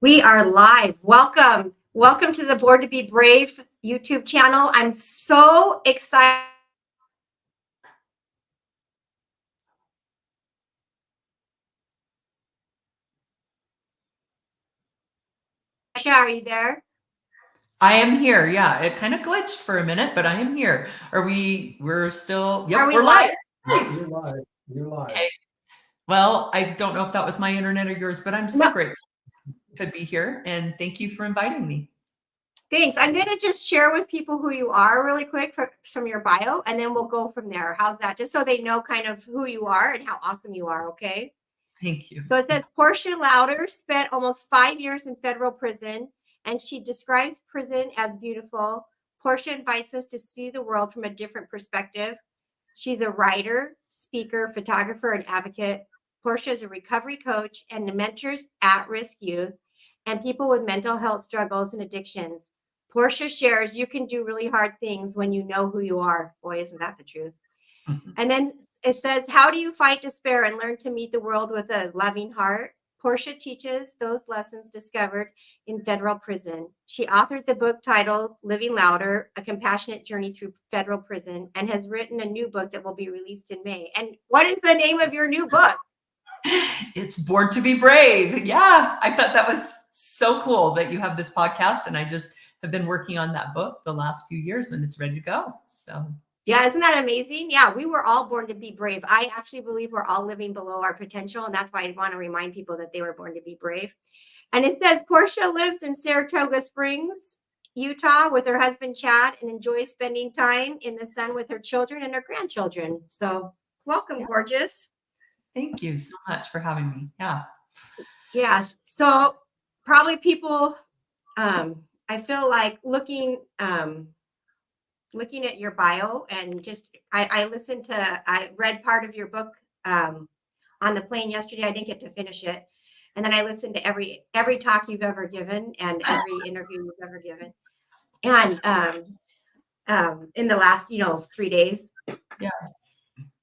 We are live. Welcome. Welcome to the Born to Be Brave YouTube channel. I'm so excited. Portia, are you there? I am here. Yeah, it kind of glitched for a minute, but I am here. We're still, yep, Are we we're live. You're live. You're live. Okay. Well, I don't know if that was my internet or yours, but I'm so No. grateful to be here. And thank you for inviting me. Thanks. I'm going to just share with people who you are really quick from your bio, and then we'll go from there. How's that? Just so they know kind of who you are and how awesome you are, okay? Thank you. So it says Portia Louder spent almost 5 years in federal prison, and she describes prison as beautiful. Portia invites us to see the world from a different perspective. She's a writer, speaker, photographer, and advocate. Portia is a recovery coach and mentors at-risk youth and people with mental health struggles and addictions. Portia shares you can do really hard things when you know who you are. Boy, isn't that the truth? Mhm. And then it says, how do you fight despair and learn to meet the world with a loving heart? Portia teaches those lessons discovered in federal prison. She authored the book titled Living Louder, A Compassionate Journey Through Federal Prison, and has written a new book that will be released in May. And what is the name of your new book? It's Born to Be Brave. Yeah, I thought that was so cool that you have this podcast, and I just have been working on that book the last few years, and it's ready to go. So yeah, isn't that amazing? Yeah, we were all born to be brave. I actually believe we're all living below our potential, and that's why I want to remind people that they were born to be brave. And it says Portia lives in Saratoga Springs, Utah, with her husband Chad, and enjoys spending time in the sun with her children and her grandchildren. So, welcome, Yeah. gorgeous. Thank you so much for having me. Yeah. Yes. So, probably people, I feel like looking at your bio and just I read part of your book on the plane yesterday. I didn't get to finish it, and then I listened to every talk you've ever given and every interview you've ever given, and in the last 3 days. Yeah.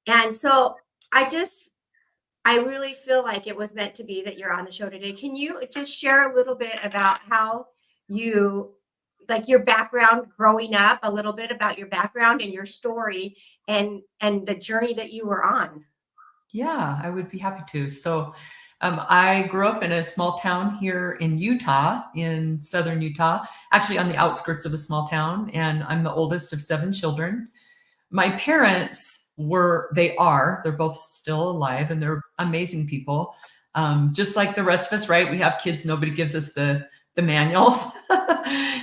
And so I really feel like it was meant to be that you're on the show today. Can you just share a little bit about how you, like, your background growing up, a little bit about your background and your story and the journey that you were on? Yeah, I would be happy to. So I grew up in a small town here in Utah, in southern Utah, actually on the outskirts of a small town, and I'm the oldest of 7 children. My parents they're both still alive, and they're amazing people. Just like the rest of us, right? We have kids, nobody gives us the manual.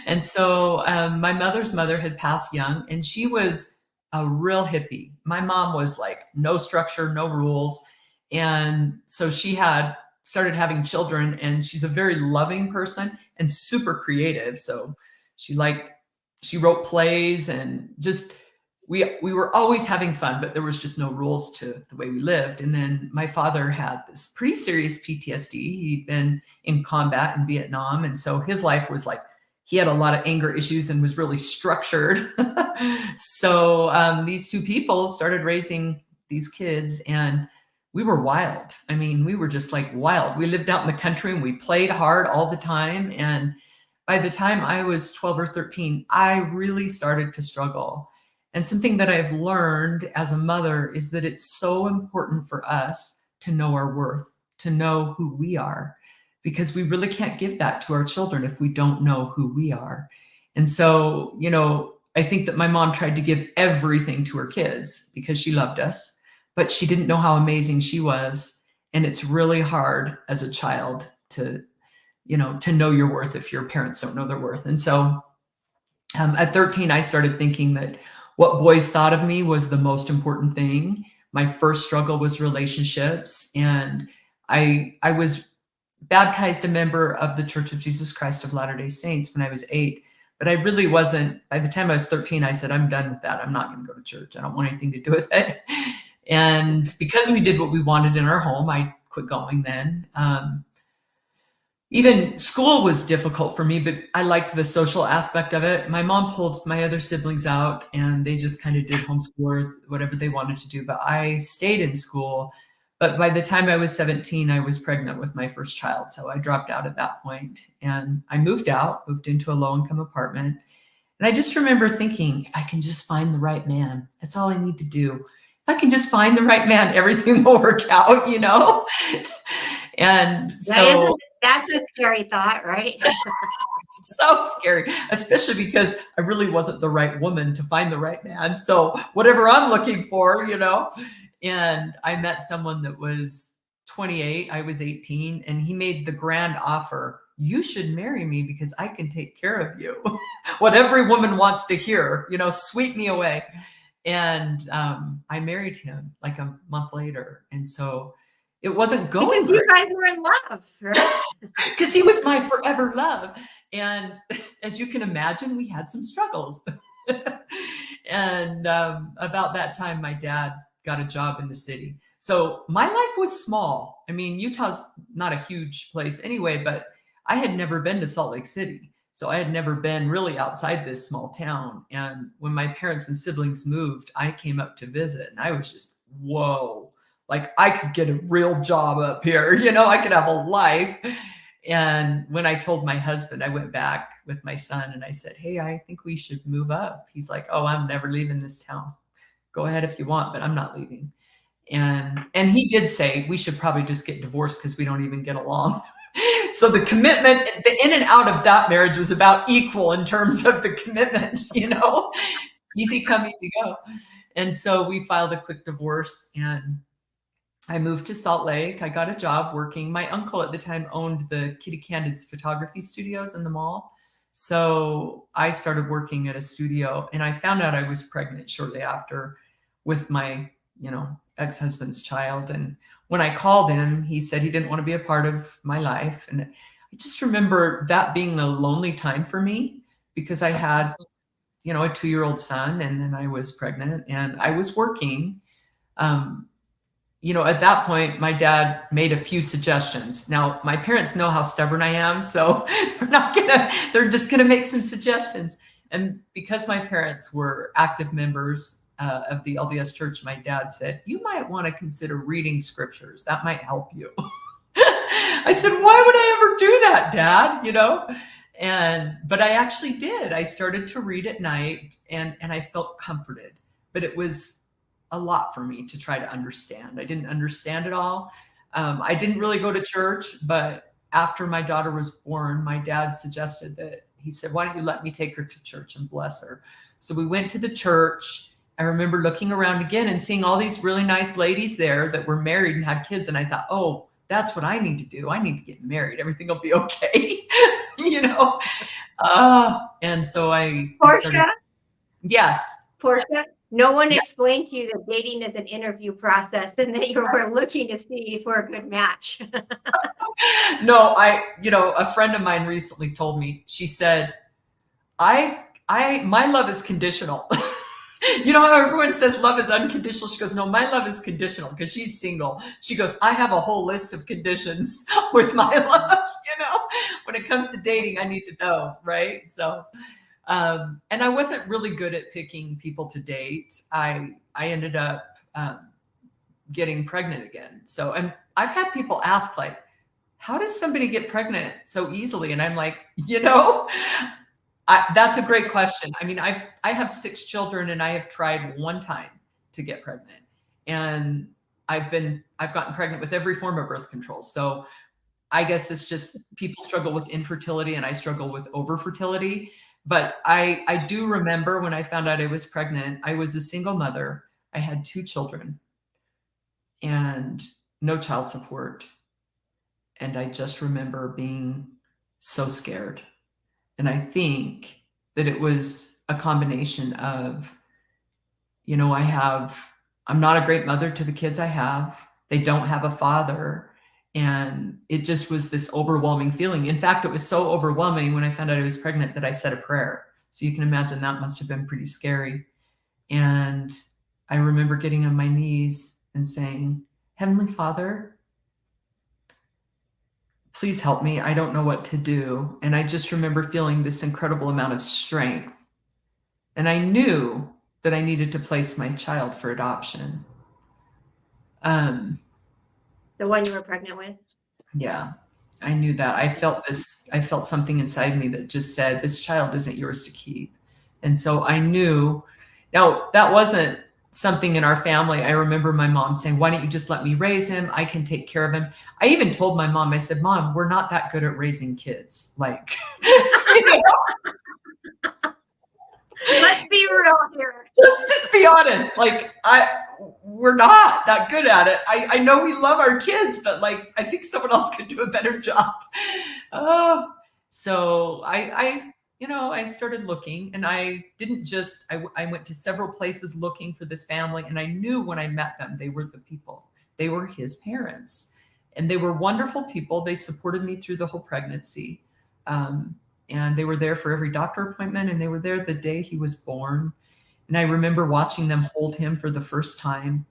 And so my mother's mother had passed young, and she was a real hippie. My mom was like no structure, no rules. And so she had started having children, and she's a very loving person and super creative. So she wrote plays, and just we were always having fun, but there was just no rules to the way we lived. And then my father had this pretty serious PTSD. He'd been in combat in Vietnam, and so his life was like, he had a lot of anger issues and was really structured. So these 2 people started raising these kids, and we were wild. I mean, we were just like wild. We lived out in the country, and we played hard all the time. And by the time I was 12 or 13, I really started to struggle. And something that I've learned as a mother is that it's so important for us to know our worth, to know who we are, because we really can't give that to our children if we don't know who we are. And so, I think that my mom tried to give everything to her kids because she loved us, but she didn't know how amazing she was. And it's really hard as a child to know your worth if your parents don't know their worth. And so at 13, I started thinking that what boys thought of me was the most important thing. My first struggle was relationships, and I was baptized a member of the Church of Jesus Christ of Latter-day Saints when I was 8, but I really wasn't. By the time I was 13, I said, I'm done with that. I'm not going to go to church. I don't want anything to do with it. And because we did what we wanted in our home, I quit going then. Even school was difficult for me, but I liked the social aspect of it. My mom pulled my other siblings out, and they just kind of did homeschool or whatever they wanted to do. But I stayed in school But by the time I was 17, I was pregnant with my first child. So I dropped out at that point and I moved into a low-income apartment. And I just remember thinking, if I can just find the right man, that's all I need to do. If I can just find the right man, everything will work out, you know? And so That's a scary thought, right? so scary, especially because I really wasn't the right woman to find the right man. So whatever I'm looking for, you know, and I met someone that was 28, I was 18, and he made the grand offer, you should marry me because I can take care of you. What every woman wants to hear, you know, sweep me away. And I married him like a month later. And so it wasn't going because you guys were in love, right? Because he was my forever love. And as you can imagine, we had some struggles. And about that time, my dad got a job in the city. So my life was small. I mean, Utah's not a huge place anyway, but I had never been to Salt Lake City. So I had never been really outside this small town. And when my parents and siblings moved, I came up to visit and I was just, whoa, like I could get a real job up here. You know, I could have a life. And when I told my husband, I went back with my son and I said, hey, I think we should move up. He's like, oh, I'm never leaving this town. Go ahead if you want, but I'm not leaving. And he did say we should probably just get divorced because we don't even get along. So the commitment, the in and out of that marriage was about equal in terms of the commitment, you know, easy come, easy go. And so we filed a quick divorce and I moved to Salt Lake. I got a job working. My uncle at the time owned the Kitty Candid's photography studios in the mall. So I started working at a studio and I found out I was pregnant shortly after with my, you know, ex-husband's child. And when I called him, he said he didn't want to be a part of my life. And I just remember that being a lonely time for me because I had, you know, a 2-year-old son and then I was pregnant and I was working. You know, at that point, my dad made a few suggestions. Now, my parents know how stubborn I am, so they're just gonna make some suggestions. And because my parents were active members of the LDS church, my dad said, you might want to consider reading scriptures. That might help you. I said, why would I ever do that, Dad? You know? But I actually did. I started to read at night and I felt comforted, but it was a lot for me to try to understand. I didn't understand it all. I didn't really go to church, but after my daughter was born, my dad suggested that he said, why don't you let me take her to church and bless her? So we went to the church. I remember looking around again and seeing all these really nice ladies there that were married and had kids. And I thought, oh, that's what I need to do. I need to get married. Everything will be okay. You know? And so Portia? Yes. Portia? No one Yes. explained to you that dating is an interview process and that you were looking to see for a good match. No, you know, a friend of mine recently told me, she said, my love is conditional. You know how everyone says love is unconditional? She goes, no, my love is conditional because she's single. She goes, I have a whole list of conditions with my love, you know, when it comes to dating, I need to know, right? So, and I wasn't really good at picking people to date. I ended up getting pregnant again. So, and I've had people ask like, how does somebody get pregnant so easily? And I'm like, you know, that's a great question. I mean, I have 6 children and I have tried one time to get pregnant and I've gotten pregnant with every form of birth control. So I guess it's just people struggle with infertility and I struggle with overfertility. But I do remember when I found out I was pregnant, I was a single mother. I had 2 children and no child support. And I just remember being so scared. And I think that it was a combination of, you know, I'm not a great mother to the kids I have. They don't have a father. And it just was this overwhelming feeling. In fact, it was so overwhelming when I found out I was pregnant that I said a prayer. So you can imagine that must have been pretty scary. And I remember getting on my knees and saying, Heavenly Father, please help me. I don't know what to do. And I just remember feeling this incredible amount of strength. And I knew that I needed to place my child for adoption. The one you were pregnant with? Yeah, I knew that. I felt something inside me that just said, this child isn't yours to keep. And so I knew. Now, that wasn't something in our family. I remember my mom saying, why don't you just let me raise him? I can take care of him. I even told my mom, I said, Mom, we're not that good at raising kids. Like, you know, Let's be real here. let's just be honest. Like, we're not that good at it. I know we love our kids, but like, I think someone else could do a better job. Oh, so I started looking, and I didn't just, I went to several places looking for this family, and I knew when I met them, they were the people. They were his parents, and they were wonderful people. They supported me through the whole pregnancy. And they were there for every doctor appointment, and they were there the day he was born. And I remember watching them hold him for the first time.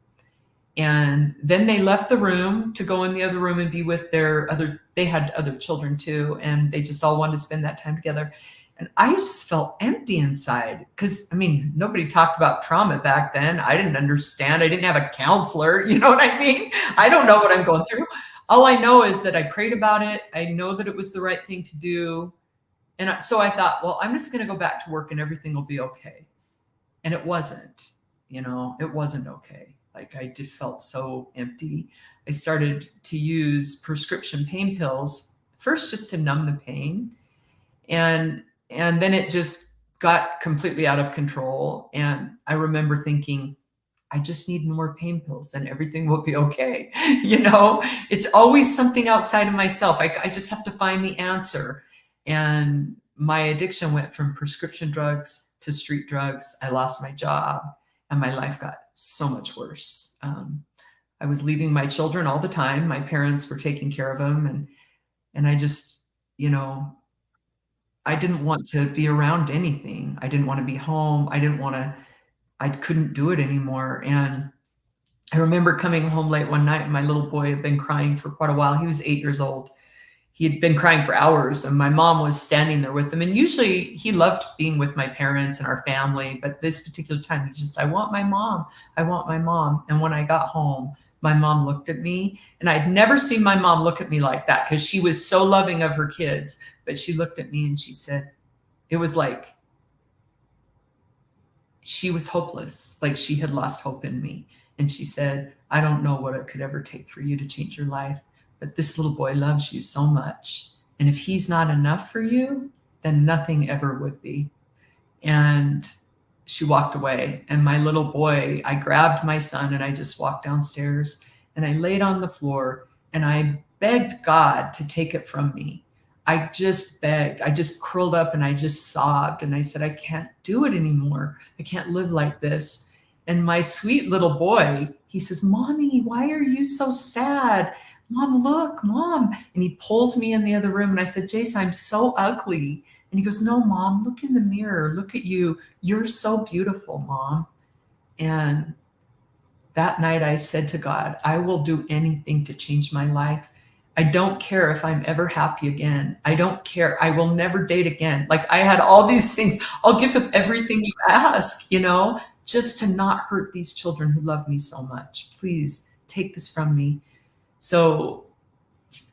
And then they left the room to go in the other room and be with they had other children too. And they just all wanted to spend that time together. And I just felt empty inside because, I mean, nobody talked about trauma back then. I didn't understand. I didn't have a counselor. You know what I mean? I don't know what I'm going through. All I know is that I prayed about it. I know that it was the right thing to do. And so I thought, well, I'm just going to go back to work and everything will be okay. And it wasn't, it wasn't okay. Like, I just felt so empty. I started to use prescription pain pills, first just to numb the pain. And then it just got completely out of control. And I remember thinking, I just need more pain pills and everything will be okay. It's always something outside of myself. I just have to find the answer. And my addiction went from prescription drugs to street drugs. I lost my job and my life got so much worse. I was leaving my children all the time. My parents were taking care of them. And I just, I didn't want to be around anything. I didn't want to be home. I couldn't do it anymore. And I remember coming home late one night and my little boy had been crying for quite a while. He was 8 years old. He had been crying for hours and my mom was standing there with him. And usually he loved being with my parents and our family. But this particular time, he's just, I want my mom. I want my mom. And when I got home, my mom looked at me, and I'd never seen my mom look at me like that because she was so loving of her kids. But she looked at me and she said, it was like she was hopeless, like she had lost hope in me. And she said, I don't know what it could ever take for you to change your life, but this little boy loves you so much. And if he's not enough for you, then nothing ever would be. And she walked away. And my little boy, I grabbed my son and I just walked downstairs and I laid on the floor and I begged God to take it from me. I just begged. I just curled up and I just sobbed. And I said, I can't do it anymore. I can't live like this. And my sweet little boy, he says, Mommy, why are you so sad? Mom, look, Mom. And he pulls me in the other room. And I said, Jason, I'm so ugly. And he goes, no, Mom, look in the mirror. Look at you. You're so beautiful, Mom. And that night I said to God, I will do anything to change my life. I don't care if I'm ever happy again. I don't care. I will never date again. Like, I had all these things. I'll give up everything you ask, just to not hurt these children who love me so much. Please take this from me. So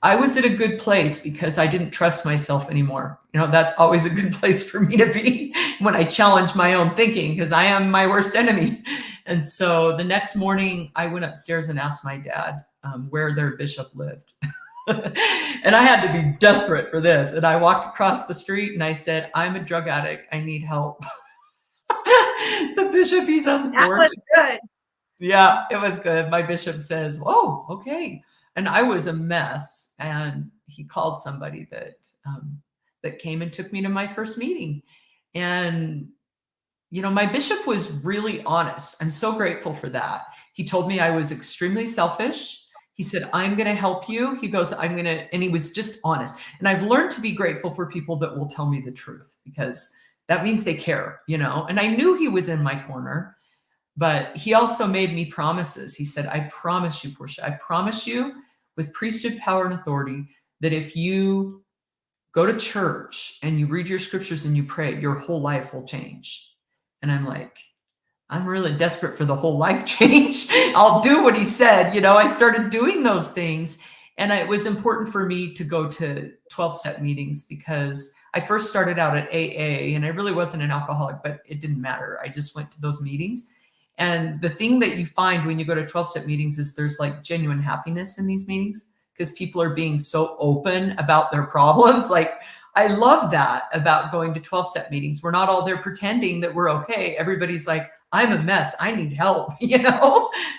I was at a good place because I didn't trust myself anymore. That's always a good place for me to be when I challenge my own thinking, because I am my worst enemy. And so the next morning I went upstairs and asked my dad where their bishop lived. And I had to be desperate for this. And I walked across the street and I said, I'm a drug addict. I need help. The bishop, he's on the porch. That was good. Yeah, it was good. My bishop says, whoa, okay. And I was a mess. And he called somebody that came and took me to my first meeting. And, my bishop was really honest. I'm so grateful for that. He told me I was extremely selfish. He said, I'm going to help you. He goes, and he was just honest. And I've learned to be grateful for people that will tell me the truth, because that means they care, and I knew he was in my corner, but he also made me promises. He said, I promise you, Portia, I promise you with priesthood power and authority that if you go to church and you read your scriptures and you pray, your whole life will change. And I'm like, I'm really desperate for the whole life change. I'll do what he said. I started doing those things. And it was important for me to go to 12-step meetings because I first started out at AA and I really wasn't an alcoholic, but it didn't matter. I just went to those meetings. And the thing that you find when you go to 12-step meetings is there's like genuine happiness in these meetings because people are being so open about their problems. Like, I love that about going to 12-step meetings. We're not all there pretending that we're okay. Everybody's like, I'm a mess. I need help.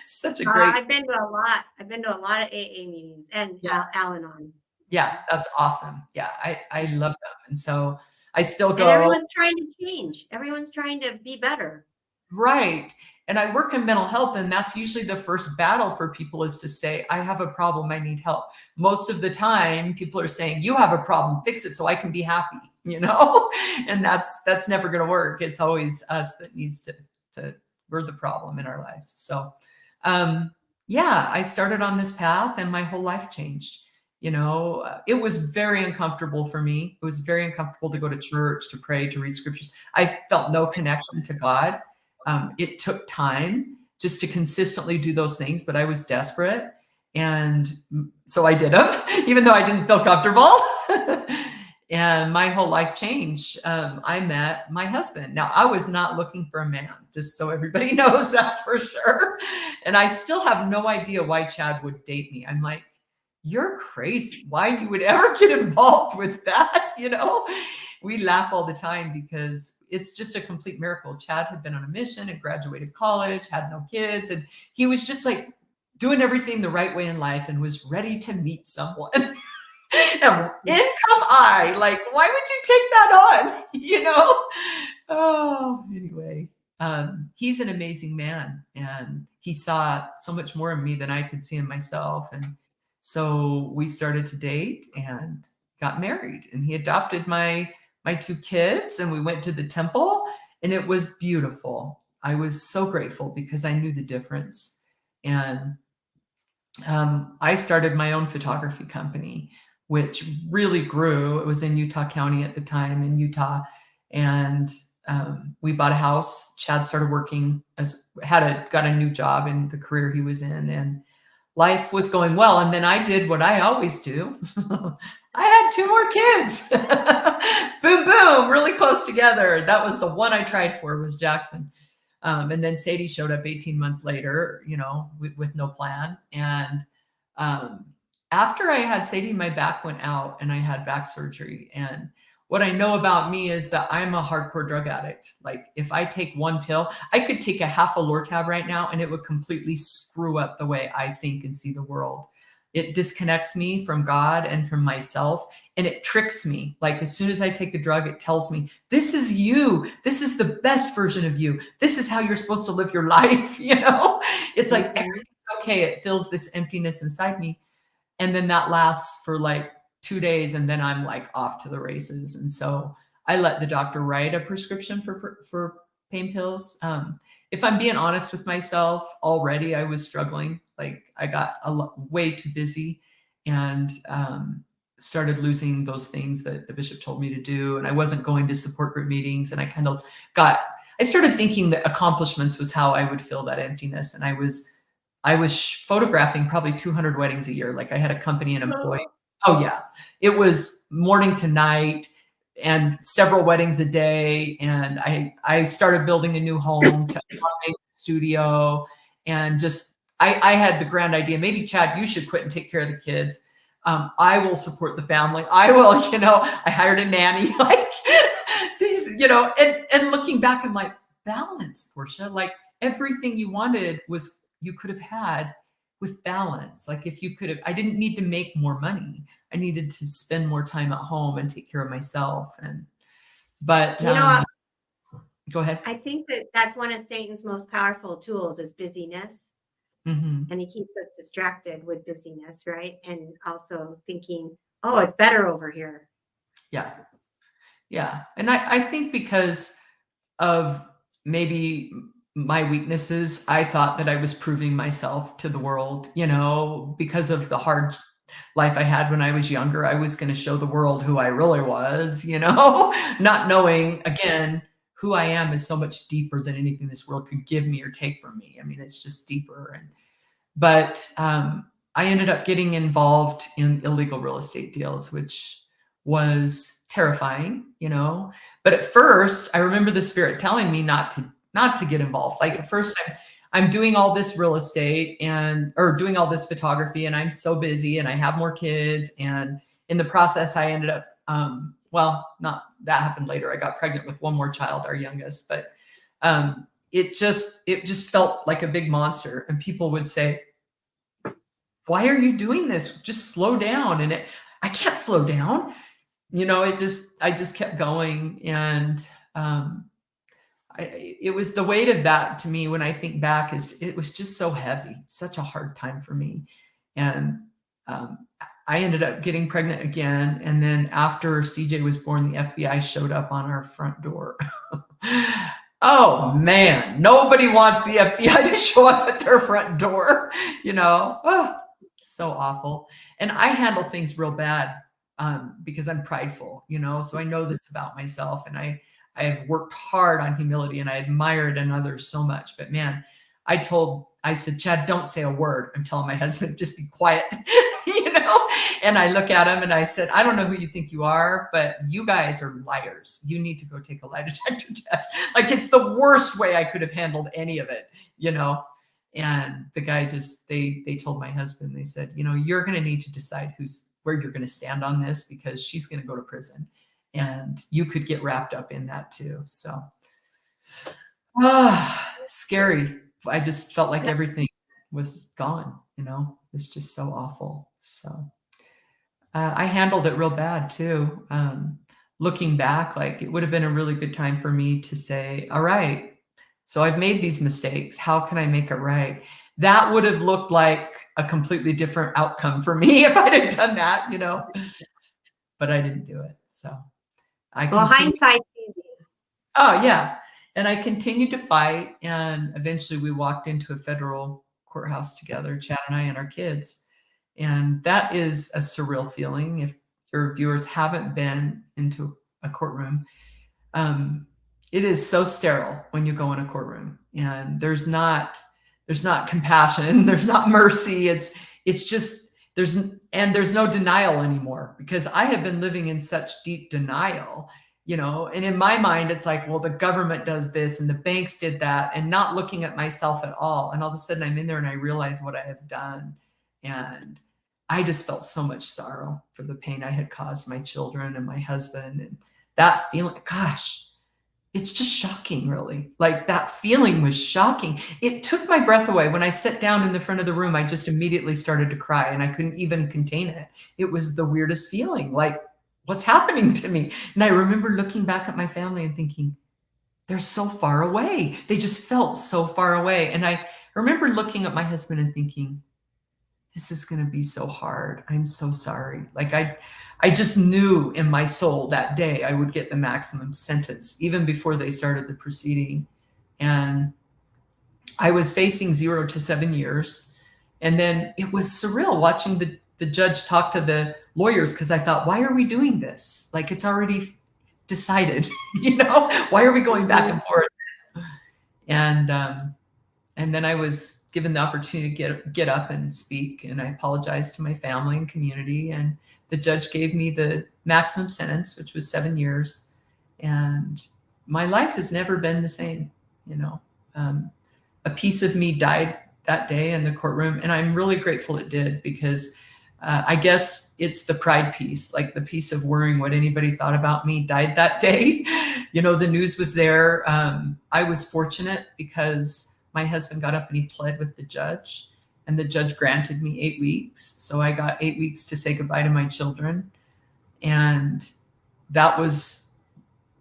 Such a great. I've been to a lot. I've been to a lot of AA meetings and Al-Anon. Yeah, that's awesome. Yeah, I love them. And so I still go. And everyone's trying to change. Everyone's trying to be better. Right. And I work in mental health, and that's usually the first battle for people is to say, I have a problem, I need help. Most of the time, people are saying, you have a problem, fix it so I can be happy, and that's never going to work. It's always us that needs to we're the problem in our lives. So, I started on this path and my whole life changed. It was very uncomfortable for me. It was very uncomfortable to go to church, to pray, to read scriptures. I felt no connection to God. It took time just to consistently do those things, but I was desperate. And so I did them, even though I didn't feel comfortable. And my whole life changed. I met my husband. Now, I was not looking for a man, just so everybody knows, that's for sure. And I still have no idea why Chad would date me. I'm like, you're crazy. Why you would ever get involved with that? We laugh all the time because it's just a complete miracle. Chad had been on a mission and graduated college, had no kids, and he was just like doing everything the right way in life and was ready to meet someone. And in come I, like, why would you take that on? Oh, anyway, he's an amazing man, and he saw so much more in me than I could see in myself. And so we started to date and got married, and he adopted my two kids, and we went to the temple, and it was beautiful. I was so grateful because I knew the difference. And I started my own photography company, which really grew. It was in Utah County at the time, in Utah. And we bought a house. Chad started working, got a new job in the career he was in, and life was going well. And then I did what I always do. I had 2 more kids. Boom, boom, really close together. That was the one I tried for, was Jackson. And then Sadie showed up 18 months later, with no plan. And after I had Sadie, my back went out and I had back surgery. And what I know about me is that I'm a hardcore drug addict. Like, if I take one pill, I could take a half a Lortab right now and it would completely screw up the way I think and see the world. It disconnects me from God and from myself, and it tricks me. Like, as soon as I take a drug, it tells me, this is you. This is the best version of you. This is how you're supposed to live your life. It's like, everything's okay. It fills this emptiness inside me. And then that lasts for like 2 days, and then I'm like off to the races. And so I let the doctor write a prescription for pain pills. If I'm being honest with myself, already I was struggling. Like, I got way too busy and started losing those things that the bishop told me to do. And I wasn't going to support group meetings. And I started thinking that accomplishments was how I would fill that emptiness. And I was photographing probably 200 weddings a year. Like, I had a company and employee. Oh yeah. It was morning to night and several weddings a day. And I started building a new home to make a studio, and just, I had the grand idea, maybe Chad, you should quit and take care of the kids. I will support the family. I will, I hired a nanny, like these, and looking back, I'm like, balance, Portia, like everything you wanted you could have had with balance. Like, if you could have, I didn't need to make more money. I needed to spend more time at home and take care of myself. But go ahead. I think that's one of Satan's most powerful tools is busyness. Mm-hmm. And he keeps us distracted with busyness, right? And also thinking, oh, it's better over here. Yeah. Yeah. And I think because of maybe my weaknesses, I thought that I was proving myself to the world, because of the hard life I had when I was younger. I was going to show the world who I really was, not knowing, again, who I am is so much deeper than anything this world could give me or take from me. I mean, it's just deeper. But I ended up getting involved in illegal real estate deals, which was terrifying, you know. But at first, I remember the Spirit telling me not to get involved. Like at first, I'm doing all this real estate or doing all this photography, and I'm so busy, and I have more kids, and in the process, I ended up well, not that happened later. I got pregnant with one more child, our youngest, but it just felt like a big monster. And people would say, why are you doing this? Just slow down. And I can't slow down. You know, I just kept going. And it was the weight of that to me when I think back it was just so heavy, such a hard time for me. And I ended up getting pregnant again. And then after CJ was born, the FBI showed up on our front door. Oh man, nobody wants the FBI to show up at their front door, you know. Oh, so awful. And I handle things real bad because I'm prideful, you know, so I know this about myself, and I have worked hard on humility, and I admire it in others so much. But man, I said, Chad, don't say a word. I'm telling my husband, just be quiet, you know? And I look at him and I said, I don't know who you think you are, but you guys are liars. You need to go take a lie detector test. Like, it's the worst way I could have handled any of it, you know? And the guy they told my husband, they said, you know, you're going to need to decide where you're going to stand on this, because she's going to go to prison and you could get wrapped up in that too. So, scary. I just felt like everything was gone, you know. It's just so awful. So I handled it real bad too. Looking back, like, it would have been a really good time for me to say, all right, so I've made these mistakes. How can I make it right? That would have looked like a completely different outcome for me if I'd have done that, you know. But I didn't do it. So hindsight's easy. Oh yeah. And I continued to fight, and eventually we walked into a federal courthouse together, Chad and I and our kids. And that is a surreal feeling. If your viewers haven't been into a courtroom, it is so sterile when you go in a courtroom, and there's not compassion, there's not mercy. It's just there's no denial anymore, because I have been living in such deep denial. You know, and in my mind, it's like, well, the government does this and the banks did that, and not looking at myself at all. And all of a sudden I'm in there and I realize what I have done. And I just felt so much sorrow for the pain I had caused my children and my husband. And that feeling, gosh, it's just shocking, really. Like, that feeling was shocking. It took my breath away. When I sat down in the front of the room, I just immediately started to cry, and I couldn't even contain it. It was the weirdest feeling. Like, what's happening to me? And I remember looking back at my family and thinking, they're so far away. They just felt so far away. And I remember looking at my husband and thinking, this is going to be so hard. I'm so sorry. Like, I just knew in my soul that day I would get the maximum sentence, even before they started the proceeding. And I was facing 0 to 7 years. And then it was surreal watching the judge talk to the lawyers, because I thought, why are we doing this? Like, it's already decided, you know, why are we going back and forth? And then I was given the opportunity to get up and speak, and I apologized to my family and community, and the judge gave me the maximum sentence, which was 7 years. And my life has never been the same, you know. A piece of me died that day in the courtroom, and I'm really grateful it did, because I guess it's the pride piece, like the piece of worrying what anybody thought about me died that day. You know, the news was there. I was fortunate because my husband got up and he pled with the judge, and the judge granted me 8 weeks. So I got 8 weeks to say goodbye to my children. And that was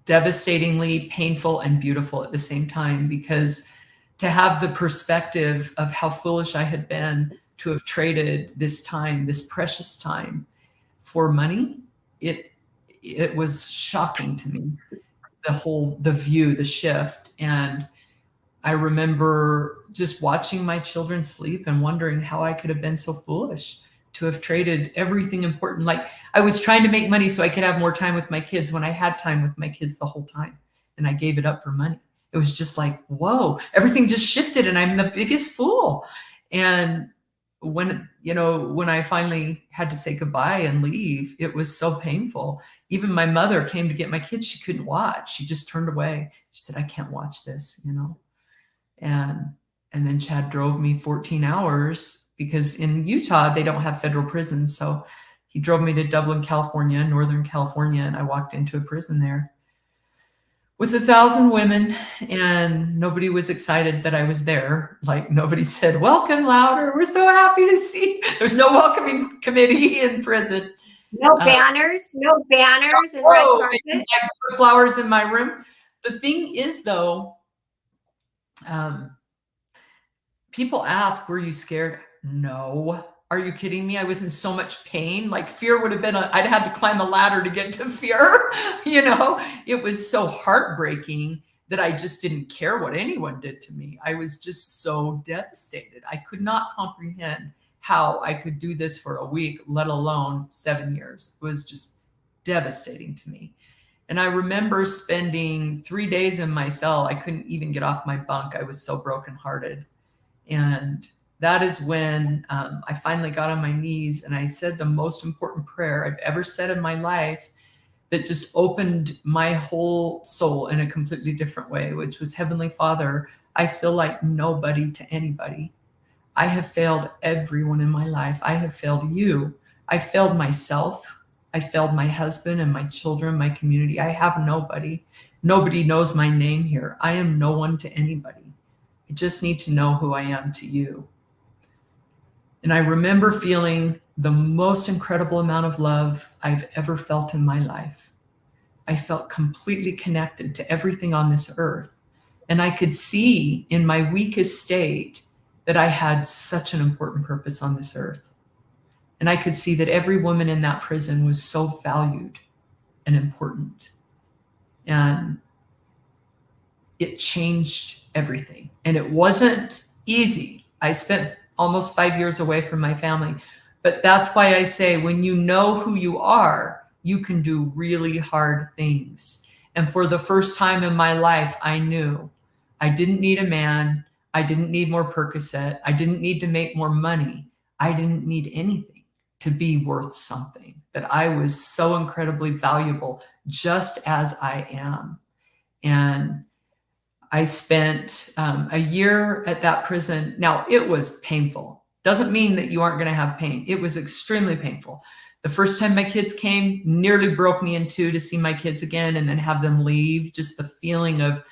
devastatingly painful and beautiful at the same time, because to have the perspective of how foolish I had been to have traded this time, this precious time, for money, it was shocking to me. The view, the shift. And I remember just watching my children sleep and wondering how I could have been so foolish to have traded everything important. Like, I was trying to make money so I could have more time with my kids when I had time with my kids the whole time. and I gave it up for money. It was just like, whoa, everything just shifted and I'm the biggest fool. And when I finally had to say goodbye and leave, it was so painful. Even my mother came to get my kids. She couldn't watch. She just turned away. She said, I can't watch this, And then Chad drove me 14 hours because in Utah, they don't have federal prisons. So he drove me to Dublin, California, Northern California, and I walked into a prison there with 1,000 women, and nobody was excited that I was there. Like, nobody said, welcome, Louder. We're so happy to see. There's no welcoming committee in prison. No banners and red carpet. I put flowers in my room. The thing is, though, people ask, were you scared? No. Are you kidding me? I was in so much pain. Like, fear would have been, I'd had to climb a ladder to get to fear. It was so heartbreaking that I just didn't care what anyone did to me. I was just so devastated. I could not comprehend how I could do this for a week, let alone 7 years. It was just devastating to me. And I remember spending 3 days in my cell. I couldn't even get off my bunk. I was so brokenhearted. And that is when I finally got on my knees and I said the most important prayer I've ever said in my life that just opened my whole soul in a completely different way, which was, Heavenly Father, I feel like nobody to anybody. I have failed everyone in my life. I have failed you. I failed myself. I failed my husband and my children, my community. I have nobody. Nobody knows my name here. I am no one to anybody. I just need to know who I am to you. And I remember feeling the most incredible amount of love I've ever felt in my life. I felt completely connected to everything on this earth. And I could see in my weakest state that I had such an important purpose on this earth. And I could see that every woman in that prison was so valued and important. And it changed everything. And it wasn't easy. I spent almost 5 years away from my family. But that's why I say, when you know who you are, you can do really hard things. And for the first time in my life, I knew I didn't need a man. I didn't need more Percocet. I didn't need to make more money. I didn't need anything to be worth something, that I was so incredibly valuable just as I am. And I spent a year at that prison. Now, it was painful. Doesn't mean that you aren't going to have pain. It was extremely painful. The first time my kids came, nearly broke me in two to see my kids again and then have them leave. Just the feeling of,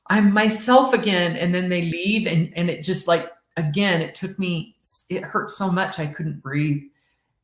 I'm myself again. And then they leave. And it just, like, again, it hurt so much I couldn't breathe.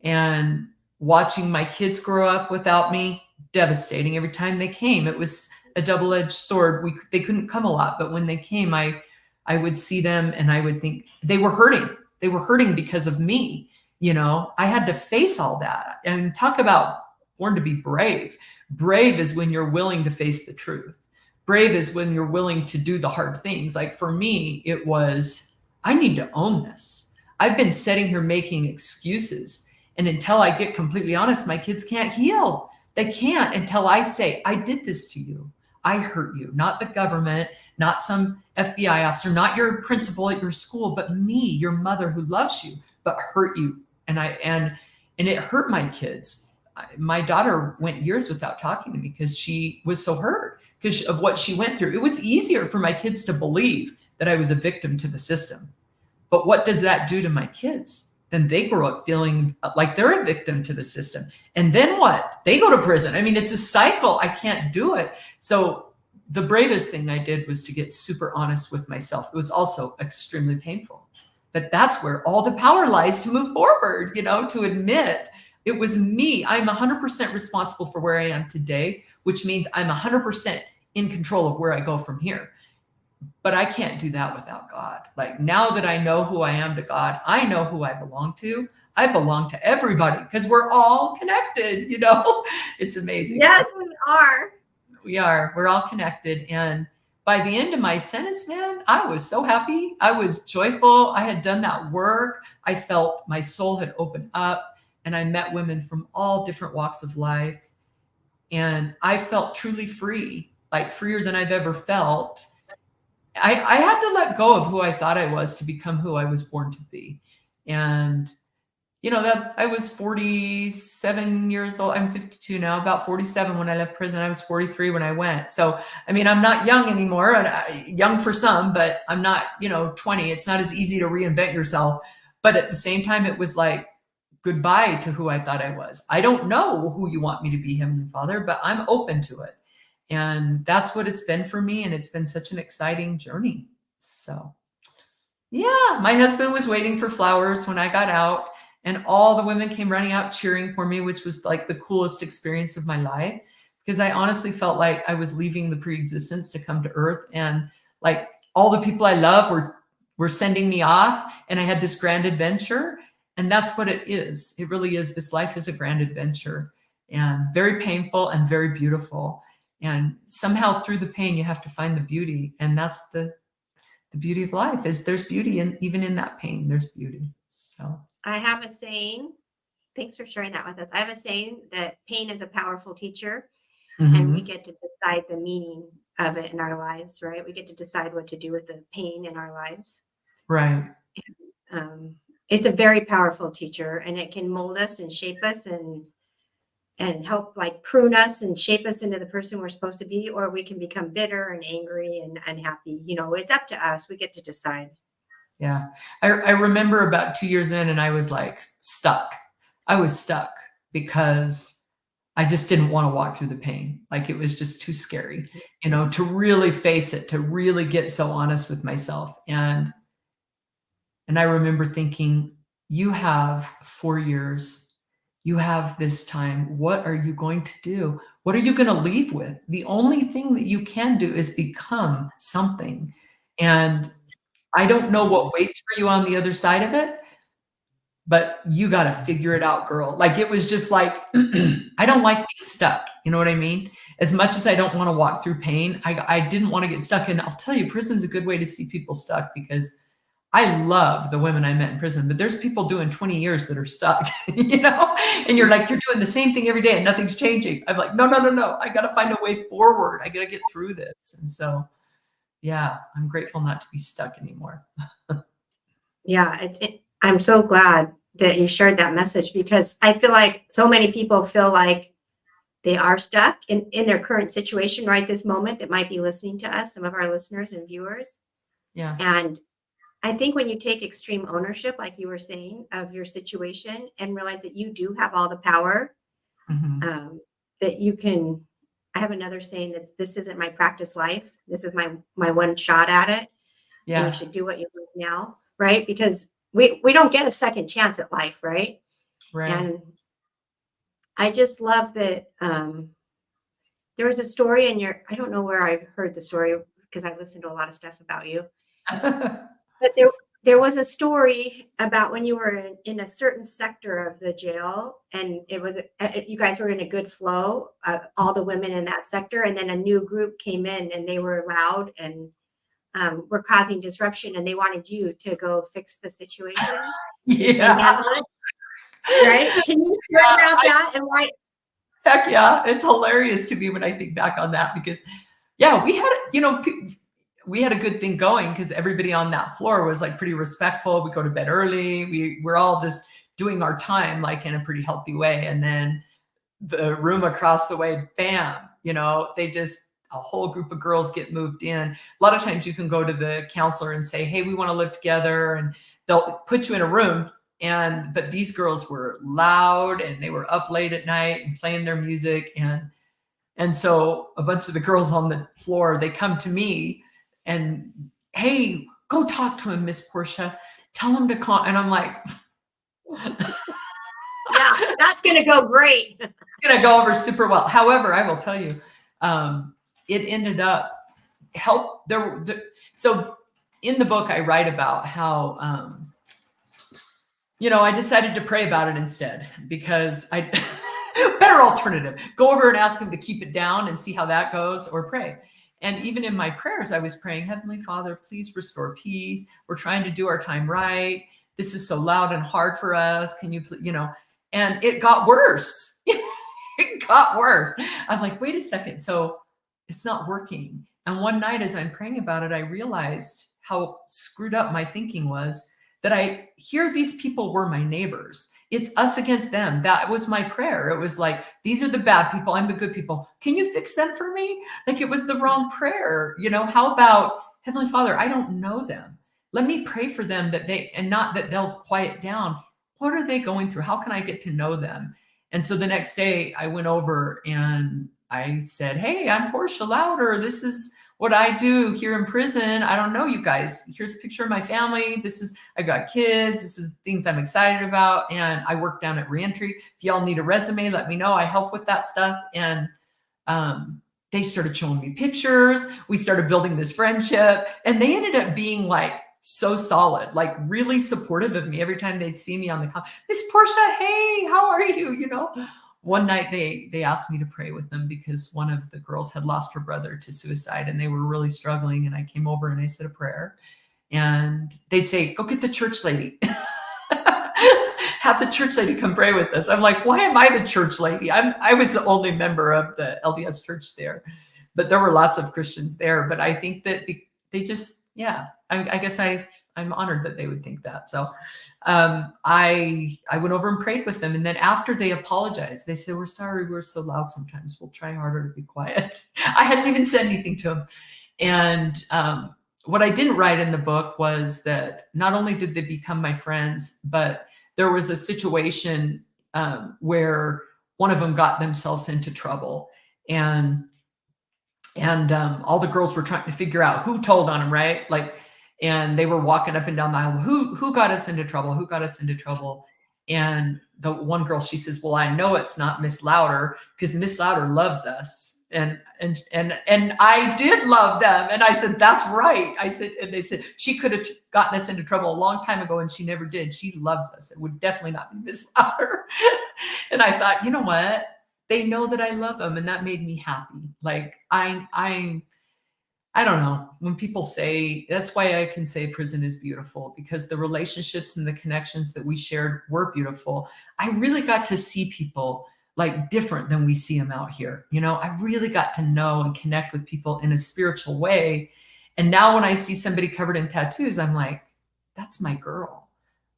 And watching my kids grow up without me, devastating. Every time they came, it was a double-edged sword. They couldn't come a lot, but when they came, I would see them and I would think they were hurting. They were hurting because of me. I had to face all that. And talk about born to be brave. Brave is when you're willing to face the truth. Brave is when you're willing to do the hard things. Like, for me, it was, I need to own this. I've been sitting here making excuses. And until I get completely honest, my kids can't heal. They can't until I say, I did this to you. I hurt you, not the government, not some FBI officer, not your principal at your school, but me, your mother who loves you, but hurt you. And it hurt my kids. My daughter went years without talking to me because she was so hurt because of what she went through. It was easier for my kids to believe that I was a victim to the system. But what does that do to my kids? Then they grow up feeling like they're a victim to the system. And then what? They go to prison. I mean, it's a cycle. I can't do it. So the bravest thing I did was to get super honest with myself. It was also extremely painful. But that's where all the power lies to move forward, to admit it was me. I'm 100% responsible for where I am today, which means I'm 100% in control of where I go from here. But I can't do that without God. Like, now that I know who I am to God, I know who I belong to. I belong to everybody because we're all connected, It's amazing. Yes, we are. We are. We're all connected. And by the end of my sentence, man, I was so happy. I was joyful. I had done that work. I felt my soul had opened up, and I met women from all different walks of life. And I felt truly free. like freer than I've ever felt. I had to let go of who I thought I was to become who I was born to be. And that I was 47 years old. I'm 52 now, about 47 when I left prison. I was 43 when I went. So, I mean, I'm not young anymore, and young for some, but I'm not, 20. It's not as easy to reinvent yourself. But at the same time, it was like goodbye to who I thought I was. I don't know who you want me to be, Heavenly Father, but I'm open to it. And that's what it's been for me. And it's been such an exciting journey. So, yeah, my husband was waiting for flowers when I got out. And all the women came running out cheering for me, which was like the coolest experience of my life, because I honestly felt like I was leaving the pre-existence to come to earth. And like all the people I love were sending me off, and I had this grand adventure. And that's what it is. It really is. This life is a grand adventure, and very painful and very beautiful. And somehow through the pain, you have to find the beauty. And that's the beauty of life, is there's beauty even in that pain. There's beauty. So I have a saying. Thanks for sharing that with us. I have a saying that pain is a powerful teacher, and we get to decide the meaning of it in our lives, right? We get to decide what to do with the pain in our lives. Right. It's a very powerful teacher, and it can mold us and shape us and help like prune us and shape us into the person we're supposed to be, or we can become bitter and angry and unhappy. It's up to us. We get to decide. Yeah. I remember about 2 years in, and I was like stuck. I was stuck because I just didn't want to walk through the pain. Like it was just too scary, to really face it, to really get so honest with myself. And I remember thinking, you have 4 years. You have this time. What are you going to do? What are you going to leave with? The only thing that you can do is become something. And I don't know what waits for you on the other side of it, but you got to figure it out, girl. Like it was just like, I don't like being stuck. You know what I mean? As much as I don't want to walk through pain, I didn't want to get stuck. And I'll tell you, prison's a good way to see people stuck, because I love the women I met in prison, but there's people doing 20 years that are stuck, and you're like, you're doing the same thing every day and nothing's changing. I'm like, no. I got to find a way forward. I got to get through this. And so, yeah, I'm grateful not to be stuck anymore. Yeah, I'm so glad that you shared that message, because I feel like so many people feel like they are stuck in their current situation right this moment, that might be listening to us, some of our listeners and viewers. Yeah. And I think when you take extreme ownership, like you were saying, of your situation, and realize that you do have all the power, that you can. I have another saying that's, this isn't my practice life. This is my one shot at it. Yeah. And you should do what you do now, right? Because we don't get a second chance at life, right? Right. And I just love that there was a story in I don't know where I heard the story, because I listened to a lot of stuff about you. But there was a story about when you were in a certain sector of the jail, and it was you guys were in a good flow, all the women in that sector, and then a new group came in, and they were loud and were causing disruption, and they wanted you to go fix the situation. Yeah. And handle it, right? Can you share about that and why? Heck yeah. It's hilarious to me when I think back on that, because yeah, we had, we had a good thing going, because everybody on that floor was like pretty respectful. We go to bed early. We're all just doing our time like in a pretty healthy way. And then the room across the way, bam, a whole group of girls get moved in. A lot of times you can go to the counselor and say, hey, we want to live together, and they'll put you in a room. But these girls were loud, and they were up late at night and playing their music. And so a bunch of the girls on the floor, they come to me and, hey, go talk to him, Miss Portia. Tell him to call. And I'm like, yeah, that's going to go great. It's going to go over super well. However, I will tell you, it ended up so in the book, I write about how, I decided to pray about it instead, because better alternative, go over and ask him to keep it down and see how that goes, or pray. And even in my prayers, I was praying, Heavenly Father, please restore peace. We're trying to do our time right. This is so loud and hard for us. Can you, and it got worse. It got worse. I'm like, wait a second. So it's not working. And one night as I'm praying about it, I realized how screwed up my thinking was, that I hear these people were my neighbors. It's us against them. That was my prayer. It was like, these are the bad people. I'm the good people. Can you fix them for me? Like, it was the wrong prayer. You know, how about, Heavenly Father, I don't know them. Let me pray for them and not that they'll quiet down. What are they going through? How can I get to know them? And so the next day I went over and I said, hey, I'm Portia Louder. This is what I do here in prison. I don't know you guys. Here's a picture of my family. I got kids. This is things I'm excited about. And I work down at reentry. If y'all need a resume, let me know. I help with that stuff. And they started showing me pictures. We started building this friendship. And they ended up being like so solid, like really supportive of me every time they'd see me on the Miss Portia, hey, how are you? You know, one night they asked me to pray with them because one of the girls had lost her brother to suicide and they were really struggling. And I came over and I said a prayer, and they'd say, go get the church lady. Have the church lady come pray with us. I'm like, why am I the church lady? I was the only member of the LDS church there, but there were lots of Christians there. But I think that they just, yeah, I guess I'm honored that they would think that. So I went over and prayed with them. And then after they apologized, they said, we're sorry, we're so loud sometimes. We'll try harder to be quiet. I hadn't even said anything to them. And what I didn't write in the book was that not only did they become my friends, but there was a situation where one of them got themselves into trouble. And all the girls were trying to figure out who told on them, right? Like, and they were walking up and down the aisle. Who got us into trouble? Who got us into trouble? And the one girl, she says, well, I know it's not Miss Louder because Miss Louder loves us. And I did love them. And I said, that's right. I said, and they said, she could have gotten us into trouble a long time ago and she never did. She loves us. It would definitely not be Miss Louder. And I thought, you know what? They know that I love them. And that made me happy. Like I don't know, when people say, that's why I can say prison is beautiful, because the relationships and the connections that we shared were beautiful. I really got to see people like different than we see them out here. You know, I really got to know and connect with people in a spiritual way. And now when I see somebody covered in tattoos, I'm like, that's my girl.